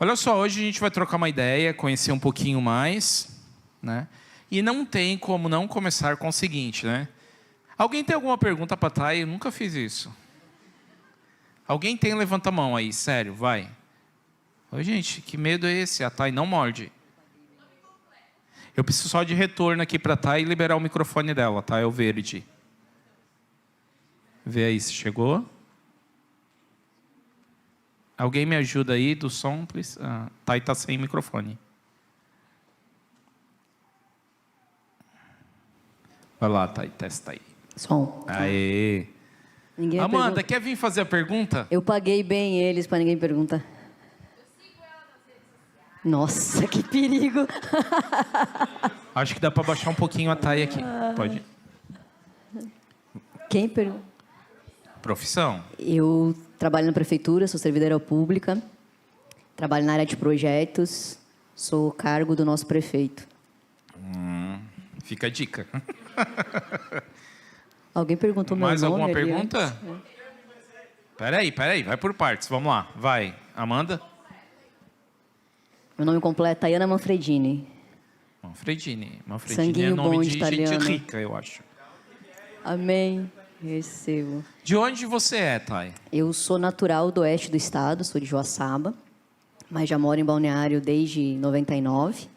Olha só, hoje a gente vai trocar uma ideia, conhecer um pouquinho mais, né? E não tem como não começar com o seguinte, né? Alguém tem alguma pergunta para a Thay? Eu nunca fiz isso. Alguém tem? Levanta a mão aí, sério, vai. Oi, gente, que medo é esse? A Thay não morde. Eu preciso só de retorno aqui para a Thay e liberar o microfone dela, tá? É o verde. Vê aí se chegou. Alguém me ajuda aí do som? Thay está sem microfone. Vai lá, Thay, testa aí. Som. Aê. Amanda, quer vir fazer a pergunta? Eu paguei bem eles para ninguém perguntar. Nossa, que perigo. Acho que dá para baixar um pouquinho a Thay aqui. Pode. Quem pergunta? Profissão? Eu trabalho na prefeitura, sou servidora pública. Trabalho na área de projetos. Sou cargo do nosso prefeito. Fica a dica. Alguém perguntou meu nome? Mais alguma ali pergunta? Antes? Peraí, vai por partes. Vamos lá, vai. Amanda? Meu nome completo é Tayana Manfredini. Manfredini é Sanguinho nome bom de de gente italiano. rica, eu acho. Amém. Recebo. De onde você é, Thay? Eu sou natural do oeste do estado, sou de Joaçaba, mas já moro em Balneário desde 99.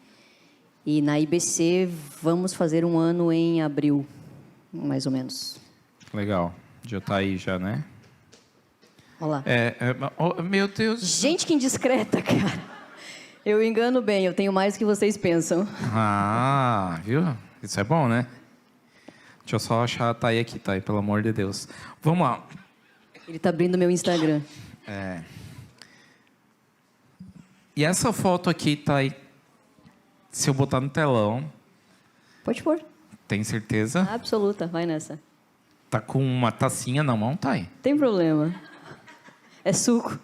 E na IBC vamos fazer um ano em abril, mais ou menos. Legal. Já tá aí já, né? Olha lá. Meu Deus. Gente, que indiscreta, cara. Eu engano bem, eu tenho mais do que vocês pensam. Ah, viu? Isso é bom, né? Deixa eu só achar a Thay aqui, Thay, pelo amor de Deus. Vamos lá. Ele tá abrindo meu Instagram. E essa foto aqui, Thay, se eu botar no telão, Pode pôr. tem certeza? Absoluta, vai nessa. Tá com uma tacinha na mão, Thay? Tem problema. É suco.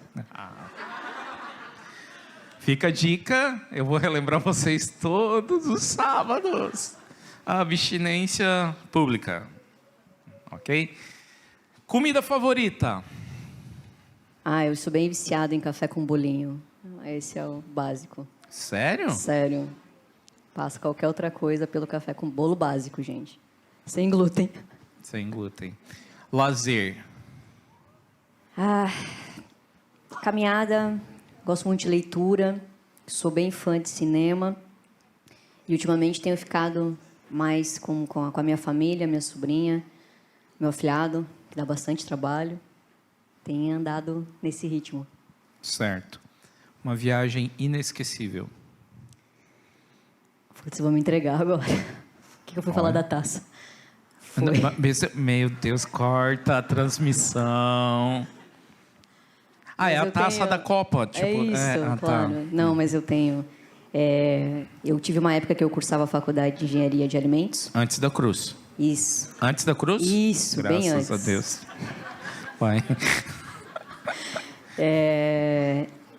Fica a dica, eu vou relembrar vocês todos os sábados. A abstinência pública. Ok? Comida favorita? Eu sou bem viciada em café com bolinho. Esse é o básico. Sério? Sério. Passa qualquer outra coisa pelo café com bolo básico, gente. Sem glúten. Sem glúten. Lazer? Caminhada. Gosto muito de leitura. Sou bem fã de cinema. E ultimamente tenho ficado mais com a minha família, minha sobrinha, meu afilhado, que dá bastante trabalho. Tenho andado nesse ritmo. Certo. Uma viagem inesquecível. Putz, eu vou me entregar agora. O que eu fui falar da taça? Foi. Meu Deus, corta a transmissão. É a taça da Copa. Tipo, é isso, claro. Tá. Não, mas eu tenho... eu tive uma época que eu cursava a faculdade de Engenharia de Alimentos. Antes da Cruz. Isso. Antes da Cruz? Isso, Graças bem antes. Graças a Deus. Vai.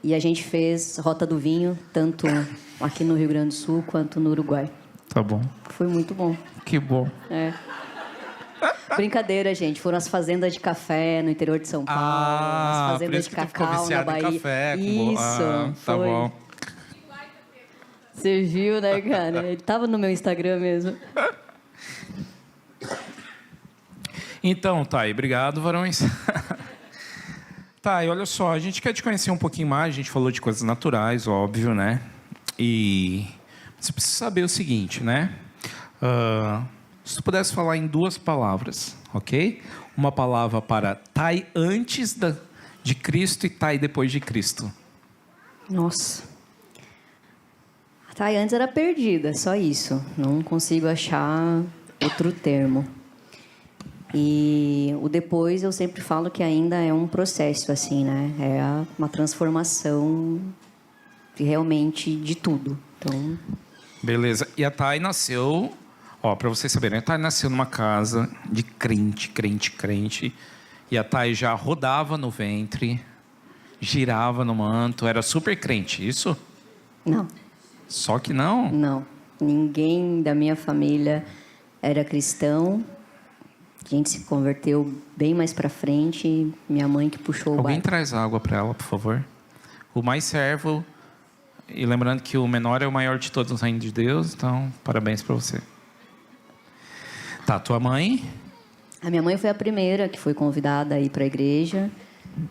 E a gente fez Rota do Vinho, tanto aqui no Rio Grande do Sul quanto no Uruguai. Tá bom. Foi muito bom. Que bom. Brincadeira, gente. Foram as fazendas de café no interior de São Paulo, as fazendas de cacau na Bahia. Café, isso, tá foi. Bom. Você viu, né, cara? Ele tava no meu Instagram mesmo. Então, Thay, obrigado, varões. Thay, olha só, a gente quer te conhecer um pouquinho mais, a gente falou de coisas naturais, óbvio, né? E você precisa saber o seguinte, né? Se tu pudesse falar em 2 palavras, ok? Uma palavra para Thay antes de Cristo e Thay depois de Cristo. Nossa. A Thay antes era perdida, só isso. Não consigo achar outro termo. E o depois eu sempre falo que ainda é um processo, assim, né? É uma transformação realmente de tudo. Então... Beleza. E a Thay nasceu... para vocês saberem, a Thay nasceu numa casa de crente. E a Thay já rodava no ventre, girava no manto, era super crente, isso? Não. Só que não? Não. Ninguém da minha família era cristão. A gente se converteu bem mais pra frente. Minha mãe que puxou o Alguém barco. traz água para ela, por favor. O mais servo E lembrando que o menor é o maior de todos no reino de Deus, então parabéns para você. Tá, tua mãe? A minha mãe foi a primeira que foi convidada a ir para a igreja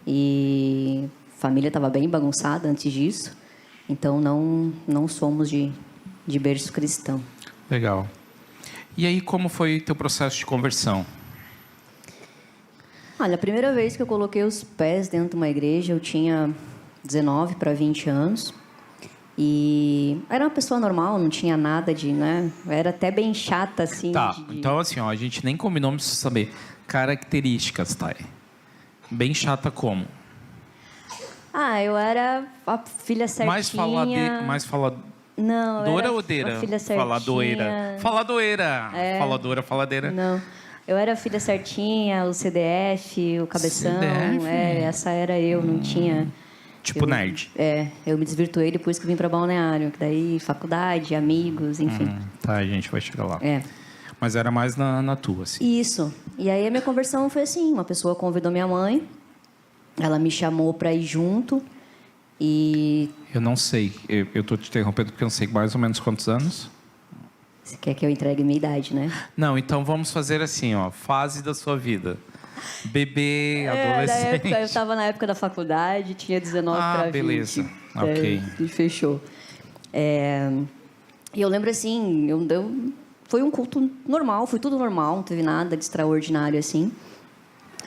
e a família estava bem bagunçada antes disso, então não somos de berço cristão. Legal. E aí, como foi teu processo de conversão? Olha, a primeira vez que eu coloquei os pés dentro de uma igreja, eu tinha 19 para 20 anos. E era uma pessoa normal, não tinha nada de, né? Eu era até bem chata, assim. Tá, então assim, ó, a gente nem combinou, precisa saber. Características, Thay. Bem chata como? Eu era a filha certinha. Mais faladora Não, eu era ou deira? a filha certinha. Faladoeira. Faladeira. Não, eu era a filha certinha, o CDF, o cabeção. CDF? Essa era eu, não tinha... Tipo nerd. Eu me desvirtuei depois que vim para Balneário, que daí faculdade, amigos, enfim. Tá, a gente vai chegar lá. É. Mas era mais na tua, assim. Isso. E aí a minha conversão foi assim, uma pessoa convidou minha mãe, ela me chamou para ir junto e... Eu não sei, eu tô te interrompendo porque eu não sei mais ou menos quantos anos. Você quer que eu entregue minha idade, né? Não, então vamos fazer assim, ó, fase da sua vida. Bebê, Na adolescente. época, eu estava na época da faculdade, tinha 19 para 20. Beleza. Ok. E fechou. E eu lembro assim, foi um culto normal, foi tudo normal, não teve nada de extraordinário assim.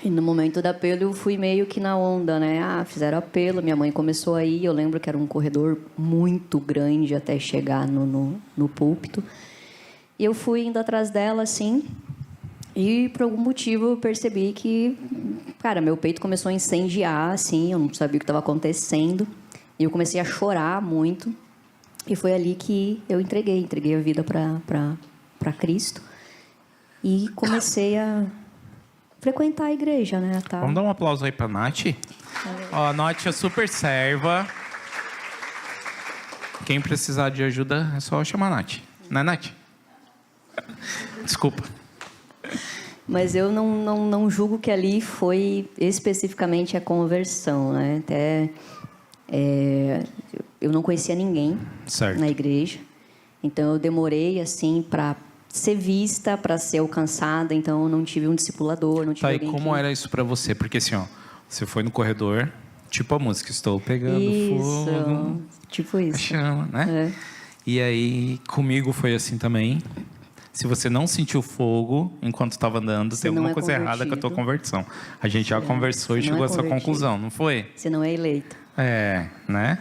E no momento do apelo eu fui meio que na onda, né? Fizeram apelo, minha mãe começou a ir, eu lembro que era um corredor muito grande até chegar no púlpito. E eu fui indo atrás dela, assim, e por algum motivo eu percebi que, cara, meu peito começou a incendiar, assim, eu não sabia o que estava acontecendo. E eu comecei a chorar muito. E foi ali que eu entreguei a vida para Cristo. E comecei a frequentar a igreja, né? Tá? Vamos dar um aplauso aí pra Nath. Ó, a Nath é super serva. Quem precisar de ajuda é só chamar a Nath. Não é, Nath? Desculpa. Mas eu não julgo que ali foi especificamente a conversão, né? Até eu não conhecia ninguém na igreja, então eu demorei assim para ser vista, para ser alcançada, então eu não tive um discipulador, não tive alguém. E como era isso para você? Porque assim, ó, você foi no corredor, tipo a música, estou pegando fogo. Tipo isso. Chama, né? E aí comigo foi assim também. Se você não sentiu fogo enquanto estava andando, tem alguma coisa errada com a tua conversão. A gente já conversou e chegou a essa conclusão, não foi? Você não é eleito. Né?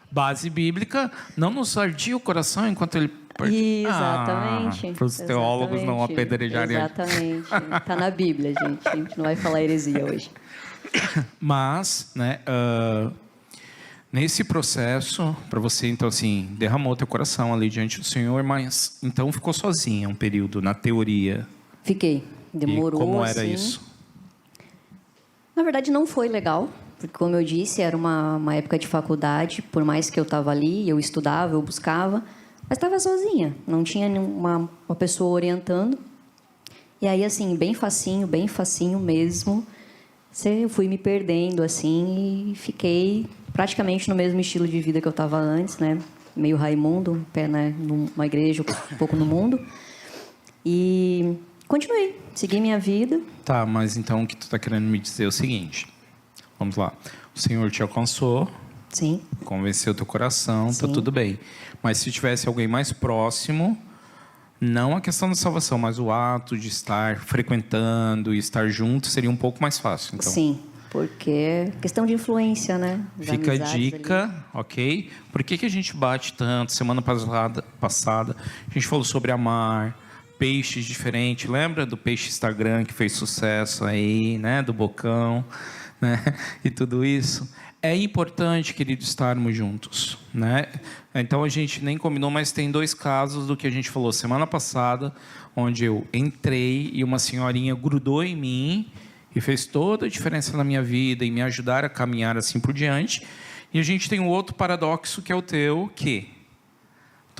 Base bíblica, não nos ardia o coração enquanto ele... Exatamente. Para os teólogos não apedrejarem. Exatamente. Está na Bíblia, gente. A gente não vai falar heresia hoje. Mas, né, nesse processo, para você, então, assim, derramou teu coração ali diante do Senhor, mas então ficou sozinha um período, na teoria. Fiquei. Demorou, e como era assim. isso? Na verdade, não foi legal, porque, como eu disse, era uma época de faculdade, por mais que eu estava ali, eu estudava, eu buscava, mas estava sozinha, não tinha uma pessoa orientando. E aí, assim, bem facinho mesmo, eu fui me perdendo, assim, e fiquei praticamente no mesmo estilo de vida que eu estava antes, né? Meio Raimundo, pé, né, numa igreja, um pouco no mundo. E continuei, segui minha vida. Tá, mas então o que tu está querendo me dizer é o seguinte. Vamos lá. O Senhor te alcançou. Sim. Convenceu teu coração, Sim. tá tudo bem. Mas se tivesse alguém mais próximo, não a questão da salvação, mas o ato de estar frequentando e estar junto seria um pouco mais fácil. Então. Sim. Porque é questão de influência, né? Fica a dica, ali. Ok? Por que a gente bate tanto? Semana passada, a gente falou sobre amar, peixes diferentes. Lembra do peixe Instagram que fez sucesso aí, né? Do Bocão, né? E tudo isso. É importante, querido, estarmos juntos, né? Então, a gente nem combinou, mas tem 2 casos do que a gente falou semana passada, onde eu entrei e uma senhorinha grudou em mim e fez toda a diferença na minha vida e me ajudar a caminhar assim por diante. E a gente tem um outro paradoxo que é o teu, que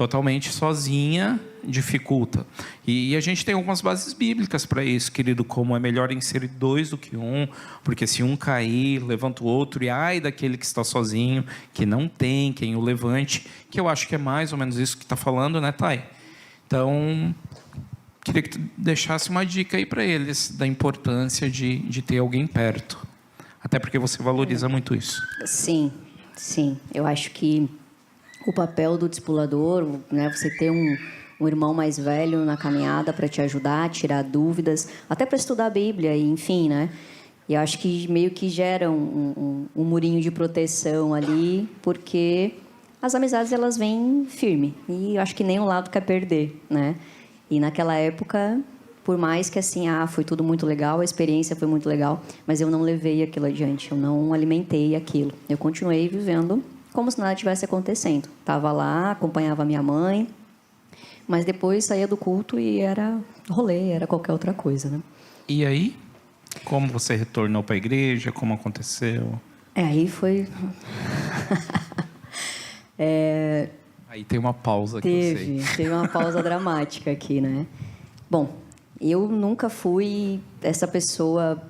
totalmente sozinha dificulta. E a gente tem algumas bases bíblicas para isso, querido, como é melhor em ser dois do que um, porque se um cair, levanta o outro, e ai daquele que está sozinho, que não tem quem o levante, que eu acho que é mais ou menos isso que está falando, né, Thay? Então, queria que tu deixasse uma dica aí para eles, da importância de ter alguém perto. Até porque você valoriza muito isso. Sim, sim. Eu acho que o papel do discipulador, né, você ter um irmão mais velho na caminhada para te ajudar, tirar dúvidas, até para estudar a Bíblia, e, enfim, né? E eu acho que meio que gera um murinho de proteção ali, porque as amizades elas vêm firme e eu acho que nenhum lado quer perder, né? E naquela época, por mais que assim, foi tudo muito legal, a experiência foi muito legal, mas eu não levei aquilo adiante, eu não alimentei aquilo. Eu continuei vivendo como se nada tivesse acontecendo. Estava lá, acompanhava a minha mãe, mas depois saía do culto e era rolê, era qualquer outra coisa, né? E aí, como você retornou para a igreja? Como aconteceu? Aí foi... Aí tem uma pausa que eu sei. Teve uma pausa dramática aqui, né? Bom, eu nunca fui essa pessoa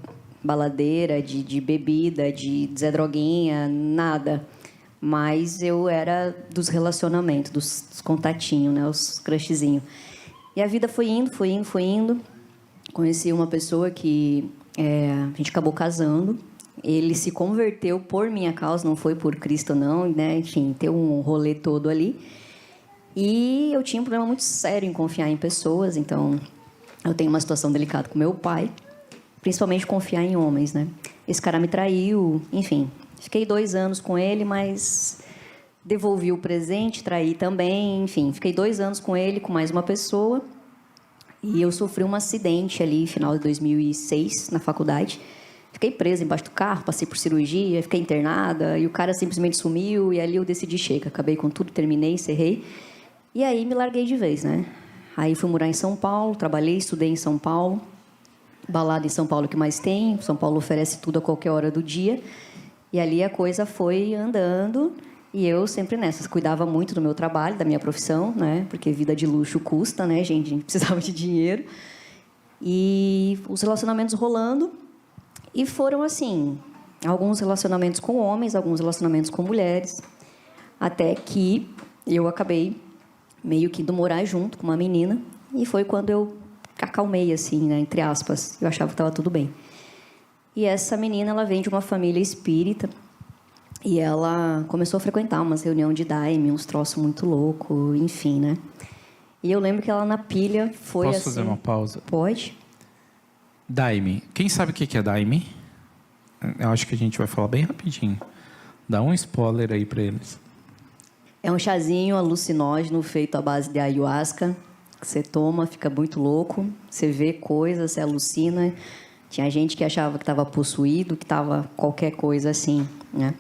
baladeira, de bebida, de Zé Droguinha, nada. Mas eu era dos relacionamentos, dos contatinhos, né? Os crushzinhos. E a vida foi indo, foi indo, foi indo. Conheci uma pessoa que a gente acabou casando. Ele se converteu por minha causa, não foi por Cristo, não, né? Enfim, tem um rolê todo ali. E eu tinha um problema muito sério em confiar em pessoas, então eu tenho uma situação delicada com meu pai, principalmente confiar em homens, né? Esse cara me traiu, enfim. Fiquei 2 anos com ele, mas devolvi o presente, traí também, enfim. Fiquei 2 anos com ele, com mais uma pessoa. E eu sofri um acidente ali, final de 2006, na faculdade. Fiquei presa embaixo do carro, passei por cirurgia, fiquei internada. E o cara simplesmente sumiu, e ali eu decidi, chega. Acabei com tudo, terminei, encerrei. E aí me larguei de vez, né? Aí fui morar em São Paulo, trabalhei, estudei em São Paulo. Balada em São Paulo que mais tem. São Paulo oferece tudo a qualquer hora do dia. E ali a coisa foi andando. E eu sempre nessas. Cuidava muito do meu trabalho, da minha profissão, né? Porque vida de luxo custa, né, gente? A gente precisava de dinheiro. E os relacionamentos rolando. E foram assim, alguns relacionamentos com homens, alguns relacionamentos com mulheres. Até que eu acabei meio que indo morar junto com uma menina. E foi quando eu acalmei, assim, né? Entre aspas. Eu achava que estava tudo bem. E essa menina, ela vem de uma família espírita. E ela começou a frequentar umas reuniões de daime, uns troços muito loucos, enfim, né? E eu lembro que ela na pilha foi Posso assim... fazer uma pausa? Pode. Daime. Quem sabe o que é daime? Eu acho que a gente vai falar bem rapidinho. Dá um spoiler aí para eles. É um chazinho alucinógeno feito à base de ayahuasca. Que você toma, fica muito louco. Você vê coisas, você alucina. Tinha gente que achava que estava possuído, que estava qualquer coisa assim, né?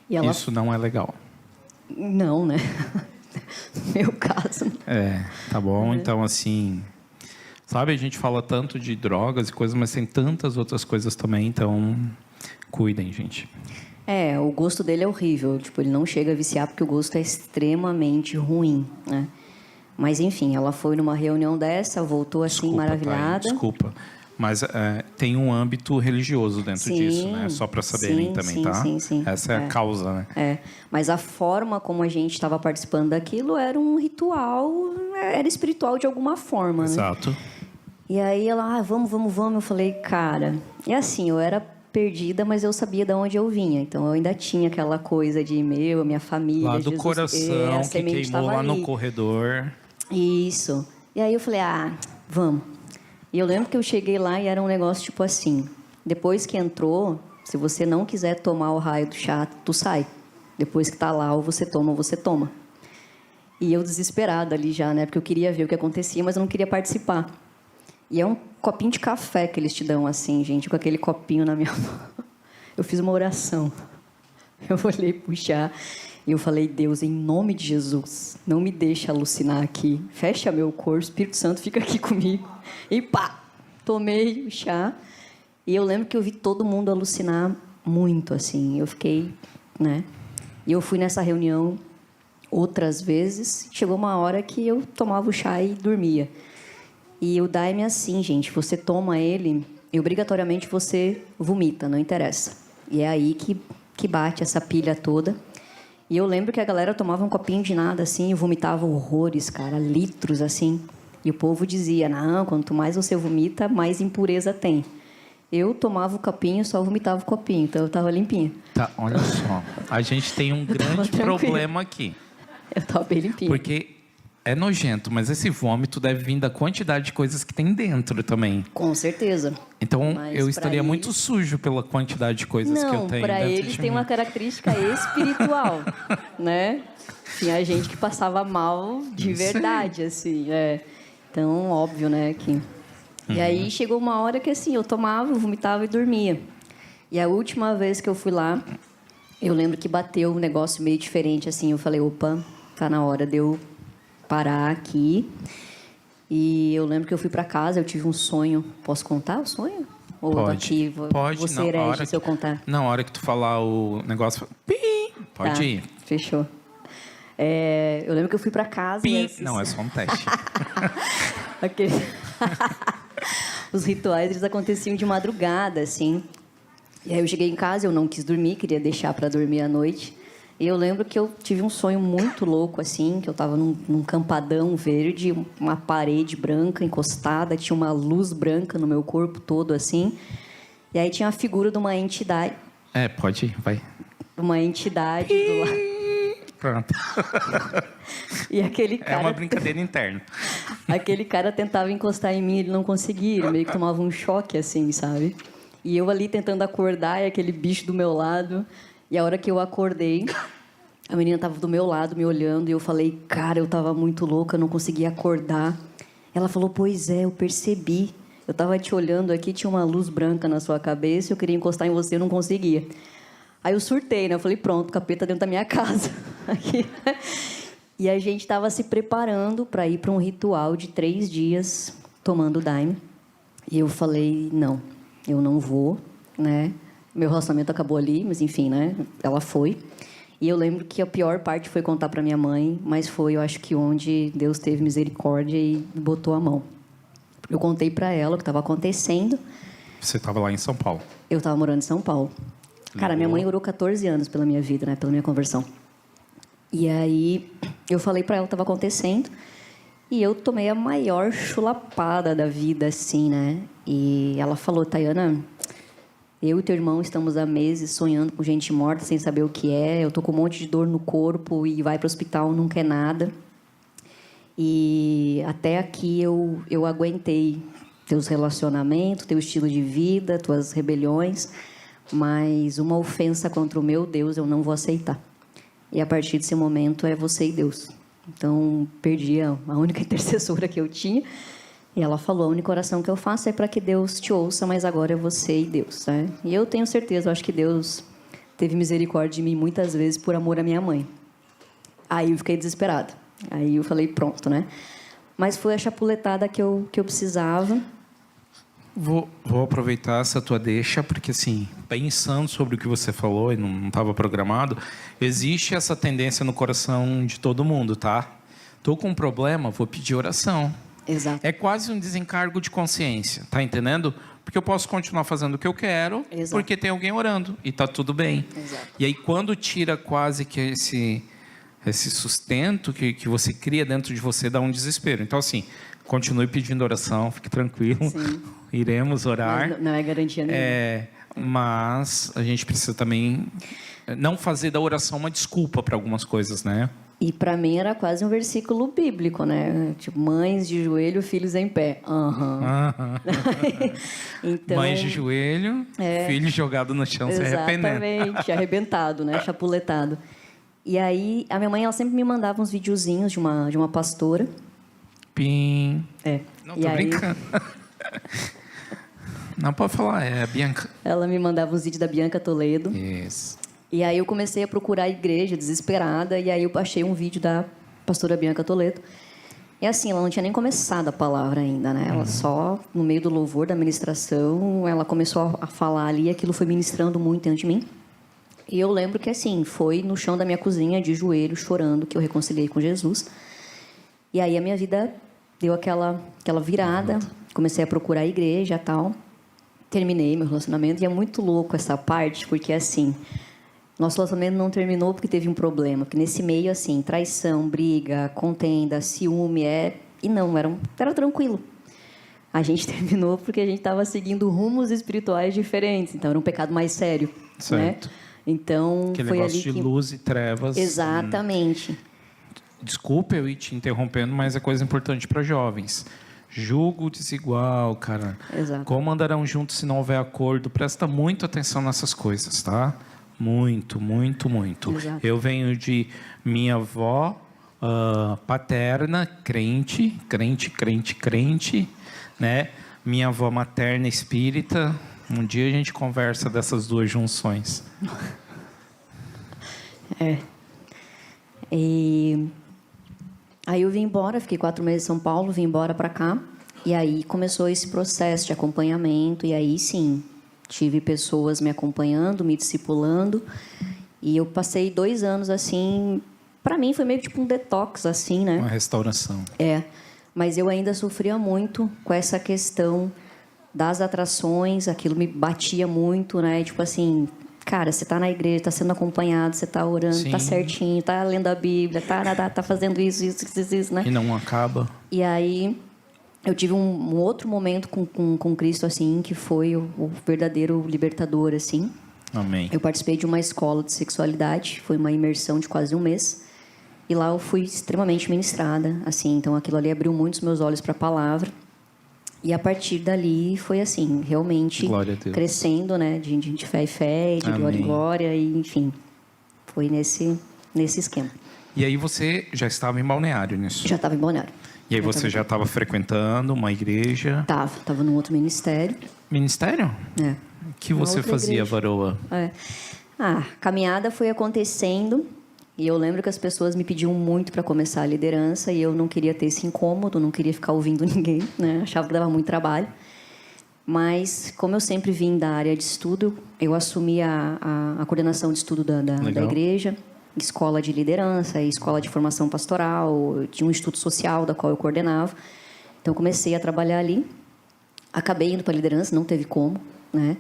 E ela... Isso não é legal. Não, né? No meu caso. Tá bom. Então, assim... Sabe, a gente fala tanto de drogas e coisas, mas tem tantas outras coisas também. Então, cuidem, gente. O gosto dele é horrível. Tipo, ele não chega a viciar porque o gosto é extremamente ruim, né? Mas, enfim, ela foi numa reunião dessa, voltou assim, Desculpa, maravilhada. Thay, desculpa. Mas tem um âmbito religioso dentro disso, né? Só para saberem também, tá? Sim. Essa é a causa, né? Mas a forma como a gente estava participando daquilo era um ritual, era espiritual de alguma forma, né? Exato. E aí ela, vamos. Eu falei, cara... E assim, eu era perdida, mas eu sabia de onde eu vinha. Então, eu ainda tinha aquela coisa de, minha família... Lá do Jesus, coração, a que semente queimou lá ali. no corredor. Isso. E aí eu falei, vamos. E eu lembro que eu cheguei lá e era um negócio tipo assim, depois que entrou, se você não quiser tomar o raio do chá, tu sai. Depois que tá lá, ou você toma ou você toma. E eu desesperada ali já, né? Porque eu queria ver o que acontecia, mas eu não queria participar. E é um copinho de café que eles te dão assim, gente, com aquele copinho na minha mão. Eu fiz uma oração. Eu olhei pro chá e eu falei, Deus, em nome de Jesus, não me deixe alucinar aqui. Fecha meu corpo, Espírito Santo, fica aqui comigo. E pá, tomei o chá. E eu lembro que eu vi todo mundo alucinar muito, assim. Eu fiquei, né? E eu fui nessa reunião outras vezes. Chegou uma hora que eu tomava o chá e dormia. E o Daime é assim, gente. Você toma ele e obrigatoriamente você vomita, não interessa. E é aí que bate essa pilha toda. E eu lembro que a galera tomava um copinho de nada, assim, e vomitava horrores, cara, litros, assim. E o povo dizia, não, quanto mais você vomita, mais impureza tem. Eu tomava o copinho, só vomitava o copinho, então eu tava limpinha. Tá, olha só. A gente tem um grande problema aqui. Eu tava bem limpinha. Porque é nojento, mas esse vômito deve vir da quantidade de coisas que tem dentro também. Com certeza. Então, Mas eu estaria pra muito sujo pela quantidade de coisas que eu Não, tenho para dentro eles de tem mim. uma característica espiritual, né? Tinha gente que passava mal de verdade, assim, Então, óbvio, né, que... E aí chegou uma hora que, assim, eu tomava, vomitava e dormia. E a última vez que eu fui lá, eu lembro que bateu um negócio meio diferente, assim. Eu falei, opa, tá na hora de eu parar aqui. E eu lembro que eu fui para casa, eu tive um sonho. Posso contar o sonho? Ou Pode. Pode. você Não, herege se eu contar? Na hora que tu falar o negócio... Pim, pode Tá, ir. Fechou. Eu lembro que eu fui para casa... Pim. E Não, é só um teste. Aquele... Os rituais, eles aconteciam de madrugada, assim. E aí eu cheguei em casa, eu não quis dormir, queria deixar para dormir à noite. E eu lembro que eu tive um sonho muito louco, assim, que eu estava num campadão verde, uma parede branca encostada, tinha uma luz branca no meu corpo todo, assim. E aí tinha a figura de uma entidade. Pode ir, vai. Uma entidade do lado. Pronto. E aquele cara... É uma brincadeira interna. Aquele cara tentava encostar em mim, ele não conseguia, ele meio que tomava um choque, assim, sabe? E eu ali tentando acordar, e aquele bicho do meu lado. E a hora que eu acordei, a menina estava do meu lado, me olhando, e eu falei, cara, eu estava muito louca, eu não conseguia acordar. Ela falou, pois é, eu percebi. Eu estava te olhando aqui, tinha uma luz branca na sua cabeça, eu queria encostar em você, eu não conseguia. Aí eu surtei, né? Eu falei, pronto, capeta dentro da minha casa. Aqui. E a gente estava se preparando para ir para um ritual de 3 dias tomando Daime. E eu falei, não, eu não vou, né? Meu relacionamento acabou ali, mas enfim, né? Ela foi. E eu lembro que a pior parte foi contar para minha mãe, mas foi, eu acho que onde Deus teve misericórdia e botou a mão. Eu contei para ela o que estava acontecendo. Você estava lá em São Paulo. Eu estava morando em São Paulo. Cara, minha mãe orou 14 anos pela minha vida, né? Pela minha conversão. E aí, eu falei para ela o que estava acontecendo. E eu tomei a maior chulapada da vida, assim, né? E ela falou, Tayana, eu e teu irmão estamos há meses sonhando com gente morta, sem saber o que é. Eu tô com um monte de dor no corpo e vai para o hospital, não quer nada. E até aqui eu aguentei teus relacionamentos, teu estilo de vida, tuas rebeliões. Mas uma ofensa contra o meu Deus eu não vou aceitar. E a partir desse momento é você e Deus. Então, perdi a única intercessora que eu tinha. E ela falou, a única oração que eu faço é para que Deus te ouça, mas agora é você e Deus. Né? E eu tenho certeza, eu acho que Deus teve misericórdia de mim muitas vezes por amor à minha mãe. Aí eu fiquei desesperada. Aí eu falei, pronto, né? Mas foi a chapuletada que eu precisava. Vou aproveitar essa tua deixa, porque assim, pensando sobre o que você falou e não estava programado, existe essa tendência no coração de todo mundo, tá? Tô com um problema, vou pedir oração. Exato. É quase um desencargo de consciência, tá entendendo? Porque eu posso continuar fazendo o que eu quero, Exato. porque tem alguém orando e tá tudo bem. Exato. E aí quando tira quase que esse sustento que você cria dentro de você, dá um desespero. Então assim, continue pedindo oração, fique tranquilo. Sim. Iremos orar. Não é garantia nenhuma. Mas a gente precisa também não fazer da oração uma desculpa para algumas coisas, né? E para mim era quase um versículo bíblico, né? Tipo, mães de joelho, filhos em pé. Então, Mães de joelho, filho jogado no chão se arrependendo. Exatamente, arrebentado, né? Chapuletado. E aí, a minha mãe, ela sempre me mandava uns videozinhos de uma pastora. Pim. Não, E tô aí, brincando. Não pode falar, é a Bianca. ela me mandava uns vídeos da Bianca Toledo. Isso. E aí eu comecei a procurar a igreja desesperada, e aí eu achei um vídeo da pastora Bianca Toledo. E assim, ela não tinha nem começado a palavra ainda, né? Ela só, no meio do louvor, da ministração, ela começou a falar ali, e aquilo foi ministrando muito dentro de mim. E eu lembro que, assim, foi no chão da minha cozinha, de joelho, chorando, que eu reconciliei com Jesus. E aí a minha vida deu aquela virada, comecei a procurar a igreja e tal. Terminei meu relacionamento e é muito louco essa parte, porque, assim, nosso relacionamento não terminou porque teve um problema. Porque nesse meio, assim, traição, briga, contenda, ciúme, E não, era tranquilo. A gente terminou porque a gente estava seguindo rumos espirituais diferentes. Então, era um pecado mais sério, Certo. né? Então, Aquele foi negócio ali de que... luz e trevas. Exatamente. Desculpa eu ir te interrompendo, mas é coisa importante para jovens. Julgo desigual, cara. Exato. Como andarão juntos se não houver acordo? Presta muito atenção nessas coisas, tá? Muito, muito, muito. Exato. Eu venho de minha avó paterna, crente, né? Minha avó materna, espírita. Um dia a gente conversa dessas duas junções. E aí eu vim embora, fiquei 4 meses em São Paulo, vim embora para cá. E aí começou esse processo de acompanhamento. E aí, sim, tive pessoas me acompanhando, me discipulando. E eu passei 2 anos, assim... Para mim, foi meio tipo um detox, assim, né? Uma restauração. Mas eu ainda sofria muito com essa questão das atrações. Aquilo me batia muito, né? Tipo assim... Cara, você está na igreja, está sendo acompanhado, você está orando, está certinho, está lendo a Bíblia, tá fazendo isso, né? E não acaba. E aí, eu tive um outro momento com Cristo, assim, que foi o verdadeiro libertador, assim. Amém. Eu participei de uma escola de sexualidade, foi uma imersão de quase 1 mês. E lá eu fui extremamente ministrada, assim. Então, aquilo ali abriu muito os meus olhos para a palavra. E a partir dali foi assim, realmente crescendo, né? De fé em fé, de glória em glória, e enfim, foi nesse esquema. E aí você já estava em Balneário nisso? Já estava em Balneário. E aí você já estava frequentando uma igreja? Estava num outro ministério. Ministério? É. O que você fazia, igreja. Varoa? A caminhada foi acontecendo. E eu lembro que as pessoas me pediam muito para começar a liderança e eu não queria ter esse incômodo, não queria ficar ouvindo ninguém, né? Achava que dava muito trabalho. Mas, como eu sempre vim da área de estudo, eu assumi a coordenação de estudo da igreja, escola de liderança, escola de formação pastoral, tinha um instituto social da qual eu coordenava. Então, comecei a trabalhar ali. Acabei indo para a liderança, não teve como, né?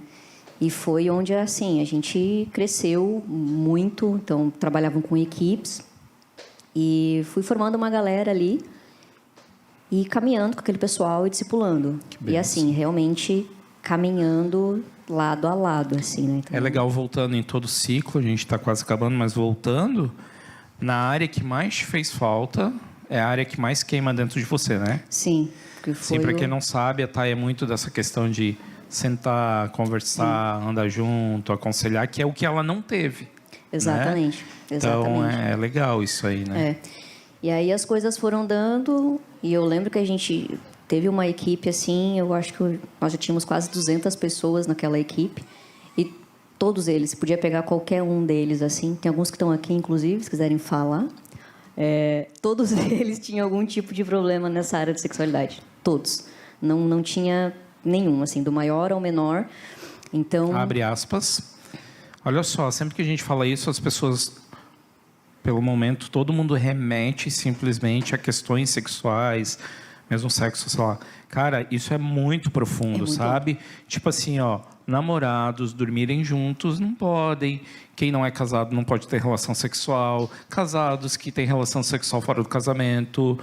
E foi onde, assim, a gente cresceu muito. Então, trabalhavam com equipes. E fui formando uma galera ali. E caminhando com aquele pessoal e discipulando. E, assim, realmente caminhando lado a lado, assim, né? Então, é legal, voltando em todo o ciclo. A gente está quase acabando, mas voltando. Na área que mais te fez falta, é a área que mais queima dentro de você, né? Sim. Sim, para quem não sabe, a Thay é muito dessa questão de... sentar, conversar, andar junto, aconselhar, que é o que ela não teve. Exatamente. Né? Então, é legal isso aí, né? E aí as coisas foram dando, e eu lembro que a gente teve uma equipe assim, eu acho que nós já tínhamos quase 200 pessoas naquela equipe, e todos eles, se podia pegar qualquer um deles, assim, tem alguns que estão aqui, inclusive, se quiserem falar, todos eles tinham algum tipo de problema nessa área de sexualidade. Todos. Não tinha... nenhum, assim, do maior ao menor. Então... Abre aspas. Olha só, sempre que a gente fala isso, as pessoas, pelo momento, todo mundo remete simplesmente a questões sexuais, mesmo sexo, sei lá. Cara, isso é muito profundo, sabe? Tipo assim, ó, namorados dormirem juntos não podem. Quem não é casado não pode ter relação sexual. Casados que têm relação sexual fora do casamento...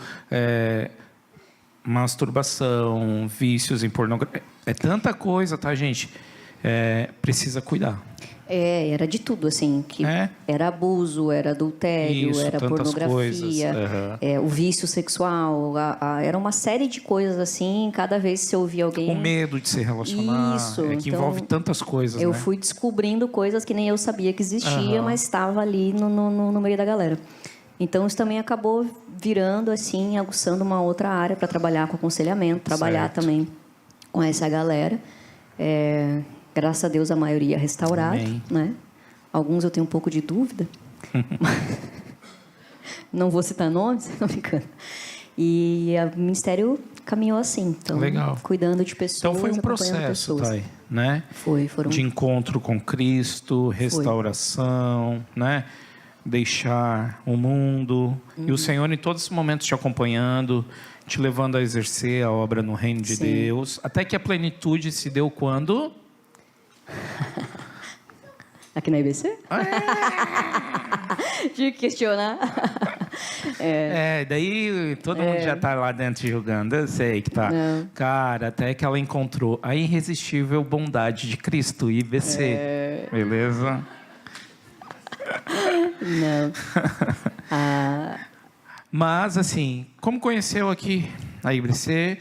masturbação, vícios em pornografia. É tanta coisa, tá, gente? Precisa cuidar. Era de tudo, assim. Que era abuso, era adultério, era pornografia, o vício sexual. Era uma série de coisas, assim. Cada vez que você ouvia alguém... O medo de se relacionar. Isso. Que então, envolve tantas coisas, eu fui descobrindo coisas que nem eu sabia que existia, mas estava ali no meio da galera. Então, isso também acabou virando, assim, aguçando uma outra área para trabalhar com aconselhamento, trabalhar também com essa galera. Graças a Deus, a maioria restaurada, né? Alguns eu tenho um pouco de dúvida. Não vou citar nomes, não brincando. E o ministério caminhou assim, então, legal. Cuidando de pessoas, então foi um processo, Thay, né? Foram. De encontro com Cristo, restauração, né? Deixar o mundo. E o Senhor em todos os momentos te acompanhando, te levando a exercer a obra no reino de Deus. Até que a plenitude se deu quando? Aqui na IBC? Tinha que questionar. Daí todo mundo já tá lá dentro julgando. Eu sei que tá. Não. Cara, até que ela encontrou a irresistível bondade de Cristo, IBC. Beleza? Não. Mas, assim, como conheceu aqui a IBC,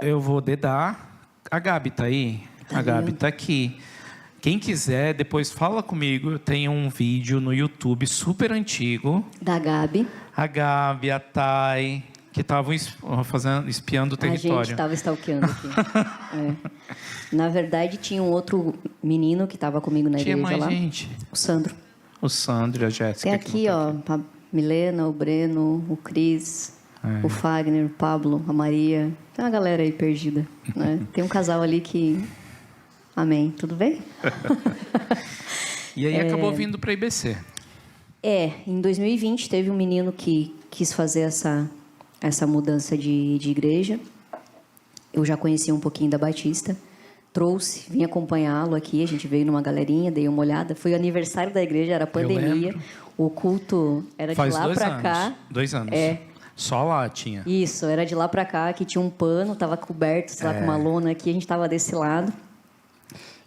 eu vou dedar. A Gabi tá aí? A Gabi tá aqui. Quem quiser, depois fala comigo. Eu tenho um vídeo no YouTube super antigo. Da Gabi. A Gabi, a Thay, que estavam espiando o território. A gente estava stalkeando aqui. Na verdade, tinha um outro menino que estava comigo na igreja Tinha mais lá. gente. O Sandro. O Sandro e a Jéssica. Tem aqui, ó, a Milena, o Breno, o Cris, o Fagner, o Pablo, a Maria. Tem uma galera aí perdida, né? Tem um casal ali que... Amém. Tudo bem? E aí acabou vindo para a IBC. Em 2020 teve um menino que quis fazer essa mudança de igreja. Eu já conhecia um pouquinho da Batista. Vim acompanhá-lo aqui. A gente veio numa galerinha, dei uma olhada. Foi o aniversário da igreja, era pandemia. O culto era Faz de lá para cá. 2 anos. Só lá tinha. Isso, era de lá para cá, que tinha um pano, estava coberto, sei lá, com uma lona aqui. A gente estava desse lado.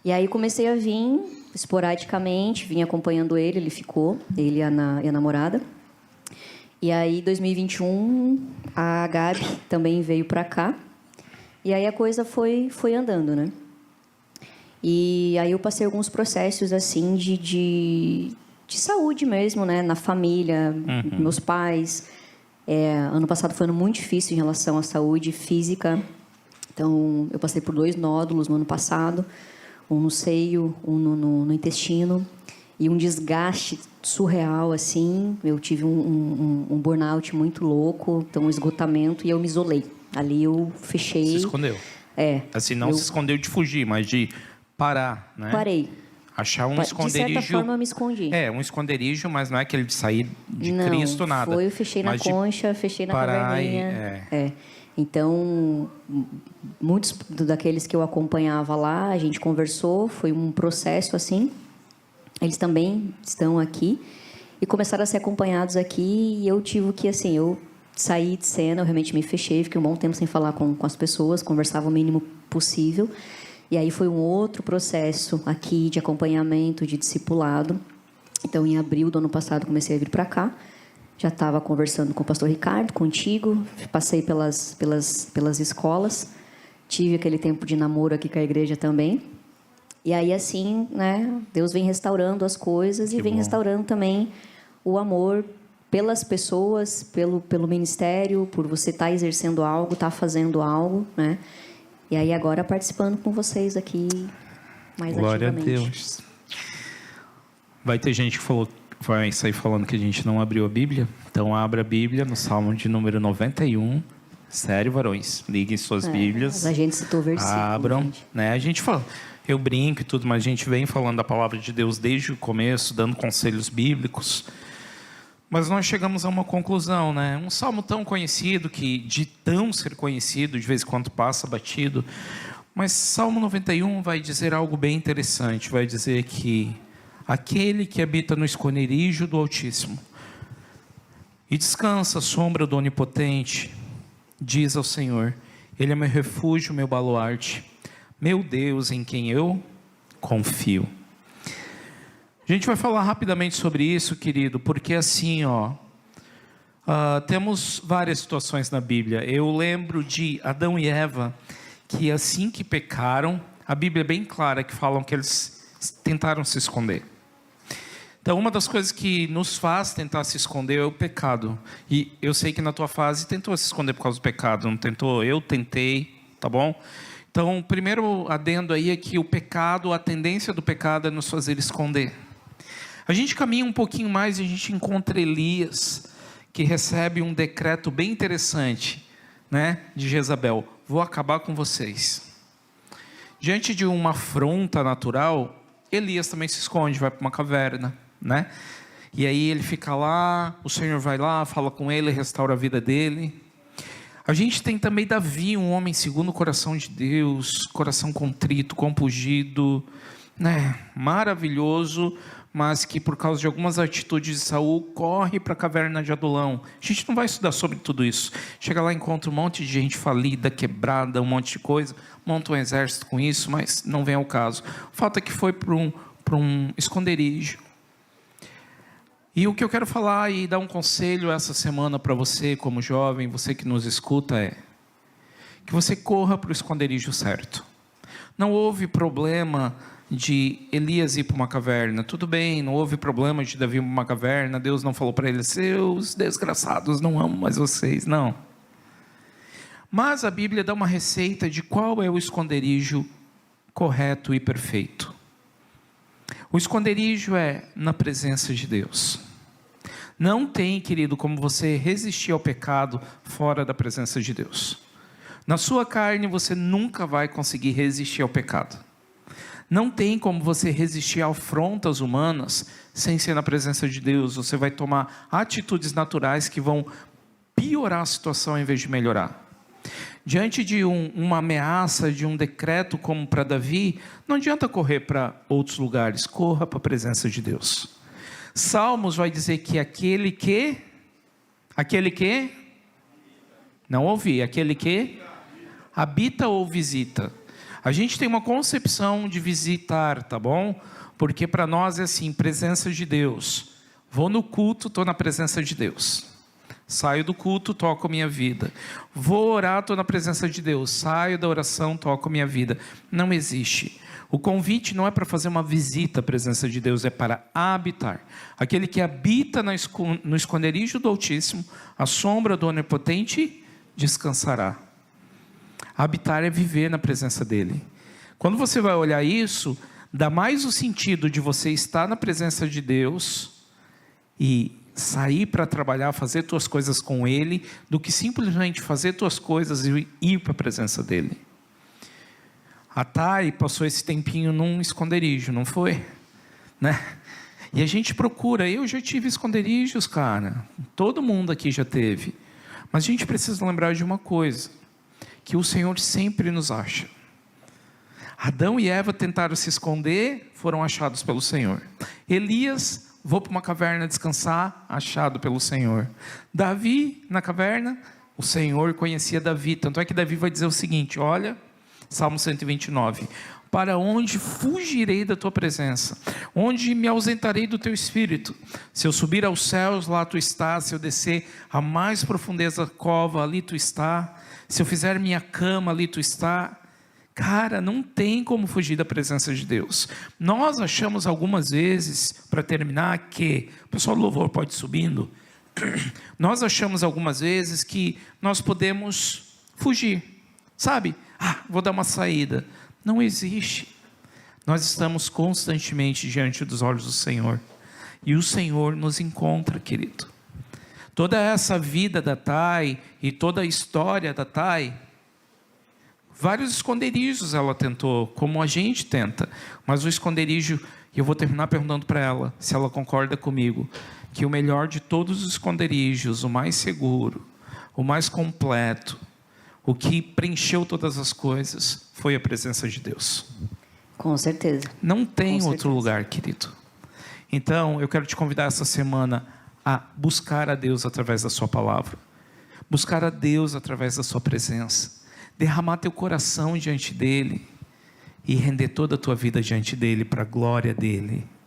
E aí comecei a vir esporadicamente, vim acompanhando ele ficou, ele e a namorada. E aí, 2021, a Gabi também veio para cá. E aí a coisa foi andando, né? E aí eu passei alguns processos, assim, de saúde mesmo, né? Na família, meus pais. Ano passado foi um ano muito difícil em relação à saúde física. Então, eu passei por 2 nódulos no ano passado. Um no seio, um no intestino. E um desgaste surreal, assim. Eu tive um burnout muito louco, então um esgotamento, e eu me isolei. Ali eu fechei. Se escondeu. Assim, não se escondeu de fugir, mas de parar, né? Parei. Achar um esconderijo. De certa forma, eu me escondi. Um esconderijo, mas não é aquele de sair de não, Cristo, nada. Eu fechei na concha, fechei na caverninha. Então, muitos daqueles que eu acompanhava lá, a gente conversou, foi um processo assim. Eles também estão aqui e começaram a ser acompanhados aqui, e eu tive que, assim, eu saí de cena, eu realmente me fechei, fiquei um bom tempo sem falar com as pessoas, conversava o mínimo possível. E aí foi um outro processo aqui de acompanhamento, de discipulado. Então, em abril do ano passado, comecei a vir para cá. Já estava conversando com o pastor Ricardo, contigo, passei pelas escolas, tive aquele tempo de namoro aqui com a igreja também. E aí, assim, né, Deus vem restaurando as coisas e vem restaurando também o amor pelas pessoas, pelo ministério, por você estar exercendo algo, estar fazendo algo, né? E aí agora participando com vocês aqui mais Glória ativamente. Glória a Deus. Vai ter gente que vai sair falando que a gente não abriu a Bíblia. Então, abra a Bíblia no Salmo de número 91. Sério, varões. Liguem suas Bíblias. A gente citou o versículo. Abram. Né? A gente fala, eu brinco e tudo, mas a gente vem falando da palavra de Deus desde o começo, dando conselhos bíblicos. Mas nós chegamos a uma conclusão, né? Um salmo tão conhecido, que de tão ser conhecido, de vez em quando passa batido. Mas Salmo 91 vai dizer algo bem interessante. Vai dizer que aquele que habita no esconderijo do Altíssimo e descansa à sombra do Onipotente, diz ao Senhor: Ele é meu refúgio, meu baluarte, meu Deus em quem eu confio. A gente vai falar rapidamente sobre isso, querido, porque assim, temos várias situações na Bíblia. Eu lembro de Adão e Eva, que assim que pecaram, a Bíblia é bem clara que falam que eles tentaram se esconder. Então, uma das coisas que nos faz tentar se esconder é o pecado. E eu sei que na tua fase tentou se esconder por causa do pecado, não tentou? Eu tentei, tá bom? Então, o primeiro adendo aí é que o pecado, a tendência do pecado é nos fazer esconder. A gente caminha um pouquinho mais e a gente encontra Elias, que recebe um decreto bem interessante, né, de Jezabel: vou acabar com vocês. Diante de uma afronta natural, Elias também se esconde, vai para uma caverna, né? E aí ele fica lá, o Senhor vai lá, fala com ele, restaura a vida dele. A gente tem também Davi, um homem segundo o coração de Deus, coração contrito, compungido, né? Maravilhoso, mas que por causa de algumas atitudes de Saul, corre para a caverna de Adulão. A gente não vai estudar sobre tudo isso. Chega lá, encontra um monte de gente falida, quebrada, um monte de coisa, monta um exército com isso, mas não vem ao caso. O fato é que foi para um esconderijo. E o que eu quero falar e dar um conselho essa semana para você, como jovem, você que nos escuta, é que você corra para o esconderijo certo. Não houve problema de Elias ir para uma caverna, tudo bem, não houve problema de Davi ir para uma caverna, Deus não falou para ele, seus desgraçados, não amo mais vocês, não. Mas a Bíblia dá uma receita de qual é o esconderijo correto e perfeito. O esconderijo é na presença de Deus. Não tem, querido, como você resistir ao pecado fora da presença de Deus. Na sua carne você nunca vai conseguir resistir ao pecado. Não tem como você resistir a afrontas humanas sem ser na presença de Deus. Você vai tomar atitudes naturais que vão piorar a situação em vez de melhorar. Diante de uma ameaça, de um decreto como para Davi, não adianta correr para outros lugares, corra para a presença de Deus. Salmos vai dizer que aquele que, não ouvi, aquele que habita ou visita. A gente tem uma concepção de visitar, tá bom? Porque para nós é assim, presença de Deus. Vou no culto, estou na presença de Deus. Saio do culto, toco minha vida. Vou orar, estou na presença de Deus. Saio da oração, toco minha vida. Não existe. O convite não é para fazer uma visita à presença de Deus, é para habitar. Aquele que habita no esconderijo do Altíssimo, a sombra do Onipotente, descansará. Habitar é viver na presença dEle. Quando você vai olhar isso, dá mais o sentido de você estar na presença de Deus e sair para trabalhar, fazer tuas coisas com Ele, do que simplesmente fazer tuas coisas e ir para a presença dEle. A Thay passou esse tempinho num esconderijo, não foi? Né? E a gente procura, eu já tive esconderijos, cara. Todo mundo aqui já teve. Mas a gente precisa lembrar de uma coisa, que o Senhor sempre nos acha. Adão e Eva tentaram se esconder, foram achados pelo Senhor. Elias, vou para uma caverna descansar, achado pelo Senhor. Davi, na caverna, o Senhor conhecia Davi. Tanto é que Davi vai dizer o seguinte, olha, Salmo 129. Para onde fugirei da tua presença? Onde me ausentarei do teu espírito? Se eu subir aos céus, lá tu estás. Se eu descer à mais profundeza cova, ali tu está. Se eu fizer minha cama, ali tu está. Cara, não tem como fugir da presença de Deus. Nós achamos algumas vezes, para terminar, que... O pessoal do louvor pode ir subindo. Nós achamos algumas vezes que nós podemos fugir. Sabe? Vou dar uma saída. Não existe. Nós estamos constantemente diante dos olhos do Senhor. E o Senhor nos encontra, querido. Toda essa vida da Thay e toda a história da Thay, vários esconderijos ela tentou, como a gente tenta. Mas o esconderijo, e eu vou terminar perguntando para ela, se ela concorda comigo, que o melhor de todos os esconderijos, o mais seguro, o mais completo, o que preencheu todas as coisas, foi a presença de Deus. Com certeza. Não tem outro lugar, querido. Então, eu quero te convidar essa semana a buscar a Deus através da sua palavra. Buscar a Deus através da sua presença. Derramar teu coração diante dEle e render toda a tua vida diante dEle, para a glória dEle.